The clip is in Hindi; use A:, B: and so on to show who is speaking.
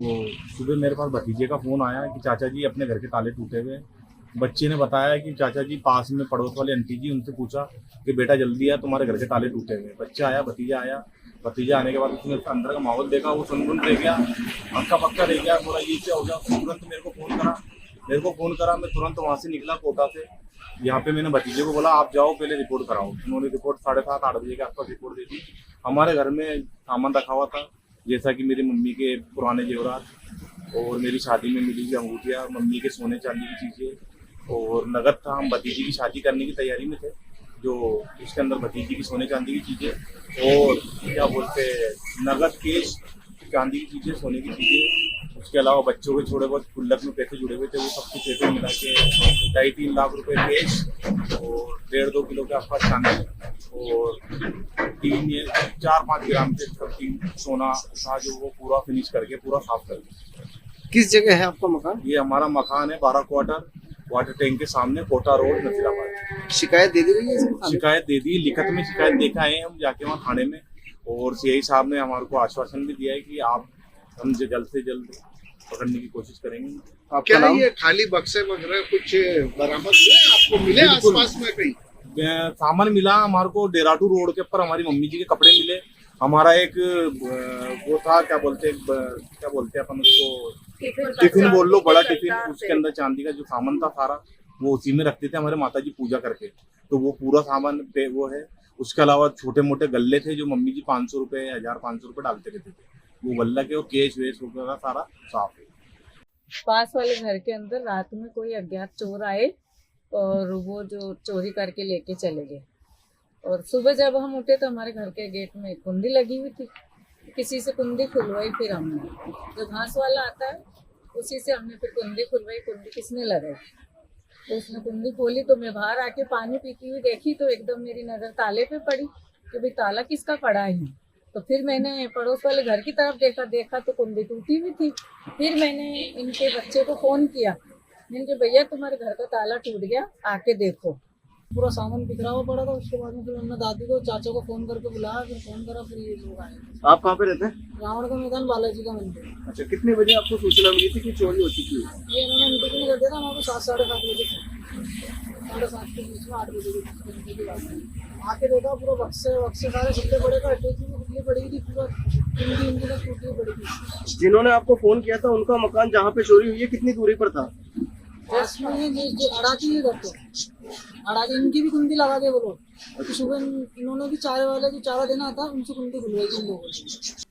A: तो सुबह मेरे पास भतीजे का फ़ोन आया कि चाचा जी अपने घर के ताले टूटे हुए हैं। बच्चे ने बताया कि चाचा जी पास में पड़ोस वाली आंटी जी उनसे पूछा कि बेटा जल्दी आ तुम्हारे घर के ताले टूटे हुए हैं। बच्चा आया, भतीजा आया। भतीजा आने के बाद उसने अंदर का माहौल देखा, वो सुन रह गया, हक्का बक्का रह गया, बोला ये क्या हो गया। उसने तुरंत मेरे को फ़ोन करा, मैं तुरंत वहाँ से निकला कोटा से। यहाँ पे मैंने भतीजे को बोला आप जाओ पहले रिपोर्ट कराओ। उन्होंने रिपोर्ट 7:30-8 बजे के आसपास रिपोर्ट दे दी। हमारे घर में सामान रखा हुआ था, जैसा कि मेरी मम्मी के पुराने जेवरात और मेरी शादी में मिली हुई अंगूठियाँ, मम्मी के सोने चांदी की चीज़ें और नकद था। हम भतीजी की शादी करने की तैयारी में थे, जो उसके अंदर भतीजी की सोने चांदी की चीज़ें और क्या बोलते हैं नकद केश, चांदी की चीज़ें, सोने की चीज़ें। उसके अलावा बच्चों के थोड़े बहुत गुल्लक में पैसे जुड़े हुए थे, वो सब कुछ पैसे मिला के 2.5-3 लाख रुपए कैश और 1.5-2 किलो के आसपास चांदी और 4-5 ग्राम के तीन सोना था, जो वो पूरा फिनिश करके पूरा साफ कर दिया।
B: किस जगह है आपका मकान?
A: ये हमारा मकान है 12 क्वार्टर वाटर टैंक के सामने, कोटा रोड, नसीराबाद।
B: शिकायत दे दी गई है इसको?
A: शिकायत दे दी, लिखित में शिकायत देखा है हम जाके वहाँ थाने में, और सीआई साहब ने हमारे को आश्वासन भी दिया है कि आप हम जल्द से जल्द पकड़ने की कोशिश करेंगे।
B: आपका
C: क्या
B: नाम?
C: ये खाली बक्से वगैरह कुछ बरामद हुए आपको मिले
A: बिल्कुल।
C: आसपास में कहीं?
A: सामान मिला हमारे को, डेराटू रोड के ऊपर हमारी मम्मी जी के कपड़े मिले। हमारा एक वो था, क्या बोलते हैं अपन उसको, टिफिन बोल लो, बड़ा टिफिन, उसके अंदर चांदी का जो सामान था सारा वो उसी में रखते थे हमारे माता जी पूजा करके, तो वो पूरा सामान पे वो है। उसके अलावा छोटे मोटे गल्ले थे जो मम्मी जी 500 रुपए 1500 रुपए डालते रहते थे, वो गल्ला के, वो केश वेश वगैरह सारा साफ है।
D: पास वाले घर के अंदर रात में कोई अज्ञात चोर आए और वो जो चोरी करके लेके चले गए। और सुबह जब हम उठे तो हमारे घर के गेट में कुंडी लगी हुई थी। किसी से कुंडी खुलवाई, फिर हमने जो घास वाला आता है उसी से हमने फिर कुंडी खुलवाई। कुंडी किसने लगाई तो उसने कुंडी खोली तो मैं बाहर आके पानी पीती हुई देखी तो एकदम मेरी नज़र ताले पे पड़ी कि भाई ताला किसका पड़ा है। तो फिर मैंने पड़ोस वाले घर की तरफ देखा तो कुंडी टूटी हुई थी। फिर मैंने इनके बच्चे को फ़ोन किया, मैंने कहा भैया तुम्हारे घर का ताला टूट गया, आके देखो। पूरा सामान बिखरा हुआ पड़ा था। उसके बाद में फिर हमने दादी को, चाचा को फ़ोन करके बुलाया, फिर फ़ोन करा, फिर ये लोग आए।
B: आप कहाँ पे रहते हैं?
D: रावण का मैदान, बालाजी का मंदिर।
B: अच्छा, कितने बजे आपको सूचना मिली थी कि चोरी हो चुकी है?
D: ये इन्होंने मीटिंग कर दिया था हमारे 7-7:30 बजे, 7:30 के बीच में, 8 बजे की बात है। आके देखा पूरा बक्से सारे सट्टे पड़े का हटे थी, बिजली पड़ी थी, पूरा हिंदी तक टूटी पड़ी थी।
B: जिन्होंने आपको फोन किया था उनका मकान जहाँ पे चोरी हुई है कितनी दूरी पर था?
D: बस में ये जो अड़ाची नहीं करते, अड़ाची इनकी भी कुंडी लगा दे वो लोग। तो सुबह इन्होंने भी चारे वाले जो चारा देना था उनसे कुंडी खुलवाई थी इन लोगों ने।